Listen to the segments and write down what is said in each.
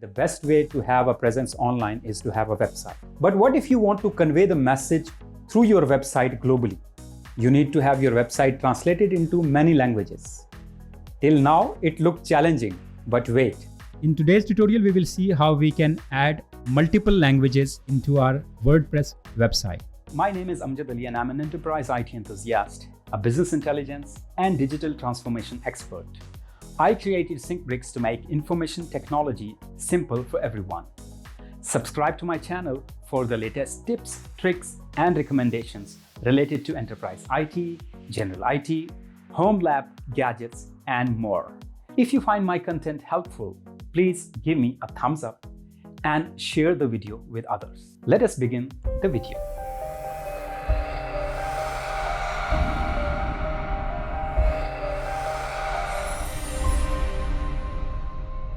the best way to have a presence online is to have a website. But what if you want to convey the message through your website globally? You need to have your website translated into many languages. Till now, it looked challenging, but wait. In today's tutorial, we will see how we can add multiple languages into our WordPress website. My name is Amjad Ali and I'm an enterprise IT enthusiast, a business intelligence and digital transformation expert. I created SyncBricks to make information technology simple for everyone. Subscribe to my channel for the latest tips, tricks, and recommendations related to enterprise IT, general IT, home lab, gadgets, and more. If you find my content helpful, please give me a thumbs up and share the video with others. Let us begin the video.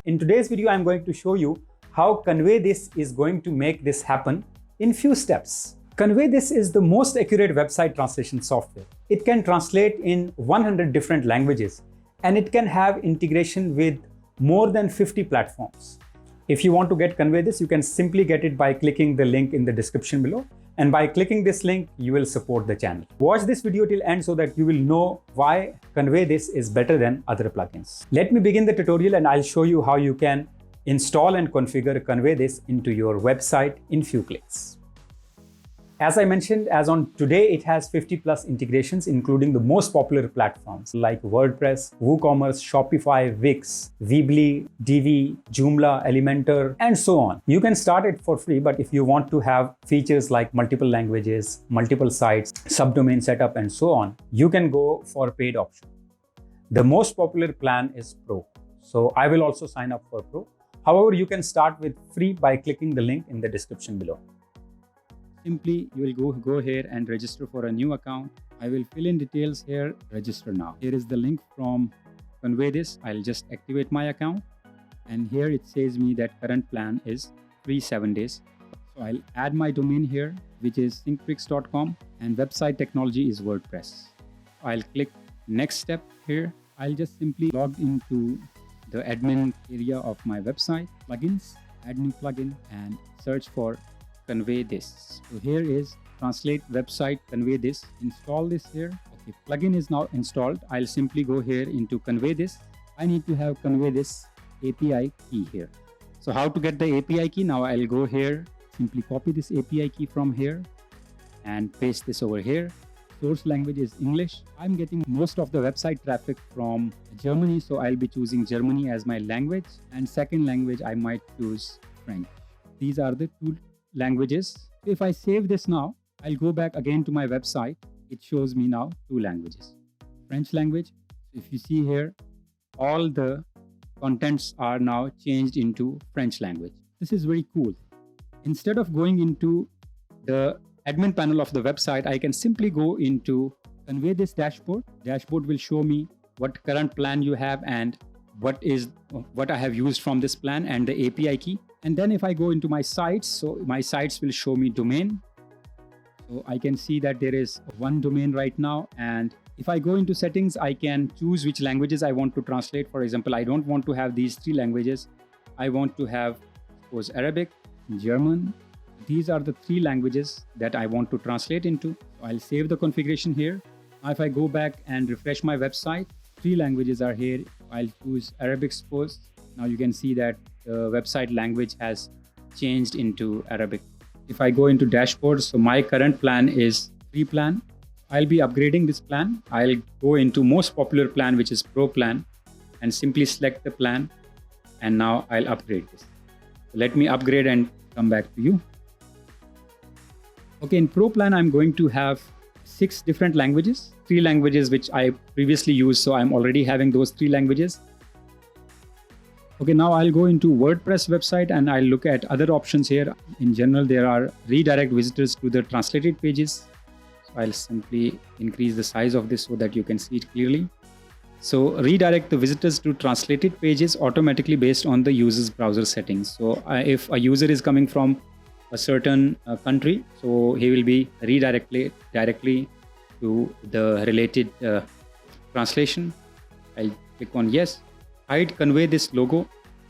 In today's video, I'm going to show you how Convey This is going to make this happen in few steps. Convey This is the most accurate website translation software. It can translate in 100 different languages and it can have integration with more than 50 platforms. If you want to get Convey This, you can simply get it by clicking the link in the description below. And by clicking this link, you will support the channel. Watch this video till end so that you will know why Convey This is better than other plugins. Let me begin the tutorial and I'll show you how you can install and configure Convey This into your website in few clicks. As I mentioned, as on today, it has 50 plus integrations, including the most popular platforms like WordPress, WooCommerce, Shopify, Wix, Weebly, Divi, Joomla, Elementor, and so on. You can start it for free, but if you want to have features like multiple languages, multiple sites, subdomain setup, and so on, you can go for paid option. The most popular plan is Pro. So I will also sign up for Pro. However, you can start with free by clicking the link in the description below. Simply, you will go here and register for a new account. I will fill in details here, register now. Here is the link from Convey This. I'll just activate my account. And here it says me that current plan is free 7 days. So I'll add my domain here, which is syncbricks.com, and website technology is WordPress. I'll click next step here. I'll just simply log into the admin area of my website, plugins, add new plugin, and search for Convey This. So here is translate website Convey This. Install this here. Okay, plugin is now installed. I'll simply go here into Convey This. I need to have Convey This API key here. So how to get the API key? Now I'll go here, simply copy this API key from here and paste this over here. Source language is English. I'm getting most of the website traffic from Germany, so I'll be choosing Germany as my language, and second language I might choose French. These are the two languages. If I save this now, I'll go back again to my website. It shows me now two languages. French language. If you see here, all the contents are now changed into French language. This is very cool. Instead of going into the admin panel of the website, I can simply go into Convey This dashboard. Dashboard will show me what current plan you have and what I have used from this plan and the API key. And then if I go into my sites, so my sites will show me domain. So I can see that there is one domain right now. And if I go into settings, I can choose which languages I want to translate. For example, I don't want to have these three languages. I want to have, suppose, Arabic, German. These are the three languages that I want to translate into. So I'll save the configuration here. Now if I go back and refresh my website, three languages are here. I'll choose Arabic, suppose. Now you can see that the website language has changed into Arabic. If I go into dashboard, so my current plan is free plan. I'll be upgrading this plan. I'll go into most popular plan, which is Pro plan, and simply select the plan. And now I'll upgrade this. Let me upgrade and come back to you. Okay, in Pro plan, I'm going to have 6 different languages, 3 languages which I previously used. So I'm already having those 3 languages. Okay, now I'll go into WordPress website and I'll look at other options here. In general, there are redirect visitors to the translated pages. So I'll simply increase the size of this so that you can see it clearly. So redirect the visitors to translated pages automatically based on the user's browser settings. So if a user is coming from a certain country, so he will be redirected directly to the related translation. I'll click on yes. Hide Convey This logo.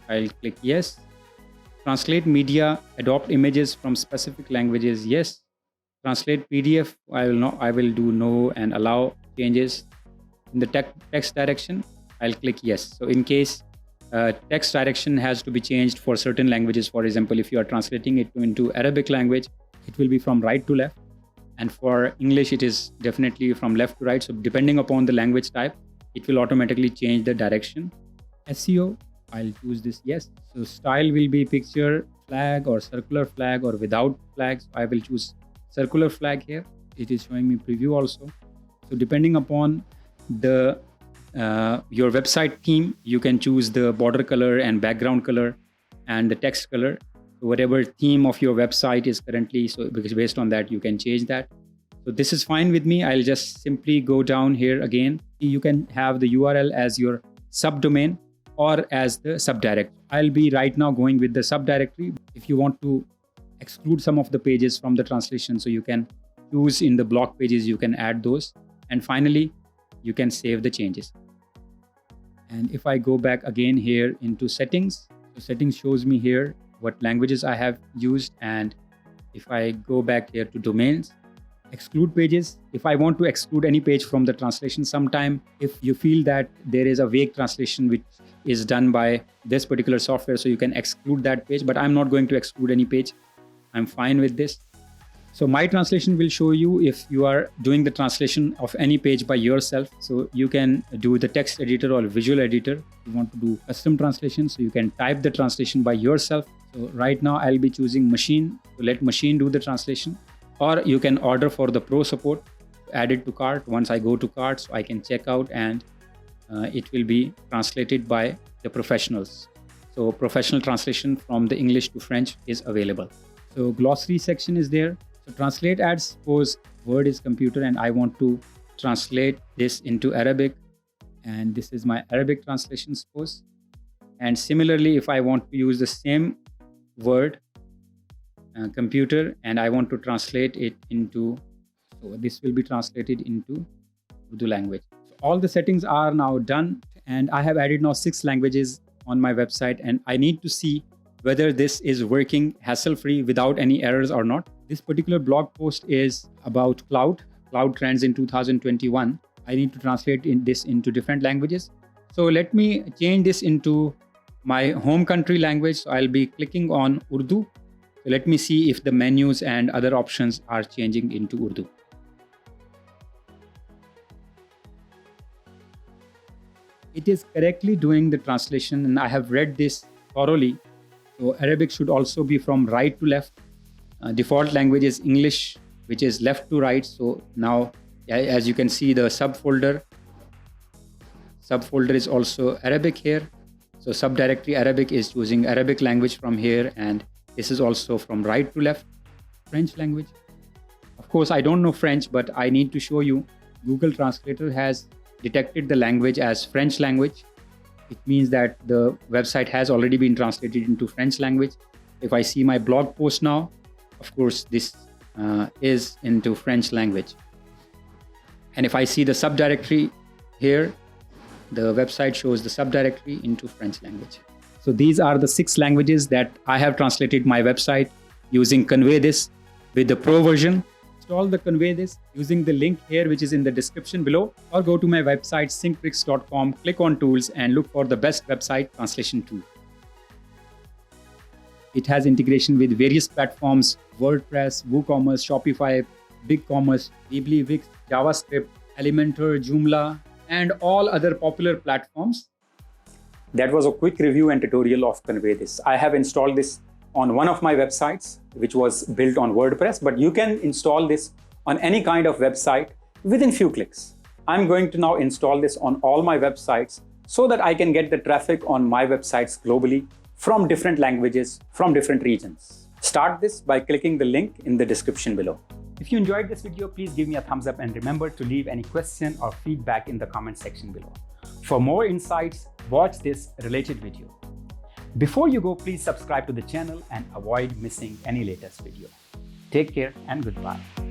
I'll click yes. Translate media, adopt images from specific languages, yes. Translate PDF, I will do no and allow changes. In the text direction, I'll click yes. So in case text direction has to be changed for certain languages, for example, if you are translating it into Arabic language, it will be from right to left. And for English, it is definitely from left to right. So depending upon the language type, it will automatically change the direction. SEO, I'll choose this yes. So style will be picture, flag or circular flag or without flags. I will choose circular flag here. It is showing me preview also. So depending upon the your website theme, you can choose the border color and background color and the text color. So whatever theme of your website is currently, so because based on that you can change that. So this is fine with me. I'll just simply go down here again. You can have the URL as your subdomain or as the subdirectory. I'll be right now going with the subdirectory. If you want to exclude some of the pages from the translation, so you can choose in the block pages, you can add those. And finally, you can save the changes. And if I go back again here into settings, so settings shows me here what languages I have used. And if I go back here to domains, exclude pages. If I want to exclude any page from the translation sometime, if you feel that there is a vague translation which is done by this particular software, so you can exclude that page, but I'm not going to exclude any page. I'm fine with this. So my translation will show you if you are doing the translation of any page by yourself. So you can do the text editor or visual editor. You want to do custom translation, so you can type the translation by yourself. So right now I'll be choosing machine. So let machine do the translation. Or you can order for the pro support, add it to cart. Once I go to cart, so I can check out and it will be translated by the professionals. So professional translation from the English to French is available. So glossary section is there. So translate as, suppose Word is computer and I want to translate this into Arabic. And this is my Arabic translation, suppose. And similarly, if I want to use the same word, computer, and I want to translate it into, so this will be translated into Urdu language. So all the settings are now done, and I have added now 6 languages on my website, and I need to see whether this is working hassle-free without any errors or not. This particular blog post is about cloud trends in 2021. I need to translate this into different languages. So let me change this into my home country language. So I'll be clicking on Urdu. So let me see if the menus and other options are changing into Urdu. It is correctly doing the translation, and I have read this thoroughly. So Arabic should also be from right to left. Default language is English, which is left to right. So now, as you can see, the subfolder is also Arabic here. So subdirectory Arabic is choosing Arabic language from here, and this is also from right to left. French language. Of course, I don't know French, but I need to show you. Google Translator has detected the language as French language. It means that the website has already been translated into French language. If I see my blog post now, of course, this is into French language. And if I see the subdirectory here, the website shows the subdirectory into French language. So these are the 6 languages that I have translated my website using Convey This with the Pro version. Install the Convey This using the link here, which is in the description below, or go to my website syncbricks.com, click on tools and look for the best website translation tool. It has integration with various platforms: WordPress, WooCommerce, Shopify, BigCommerce, Weebly, Wix, JavaScript, Elementor, Joomla, and all other popular platforms. That was a quick review and tutorial of Convey This. I have installed this on one of my websites, which was built on WordPress, but you can install this on any kind of website within few clicks. I'm going to now install this on all my websites so that I can get the traffic on my websites globally from different languages, from different regions. Start this by clicking the link in the description below. If you enjoyed this video, please give me a thumbs up and remember to leave any question or feedback in the comment section below. For more insights, watch this related video. Before you go, please subscribe to the channel and avoid missing any latest video. Take care and goodbye.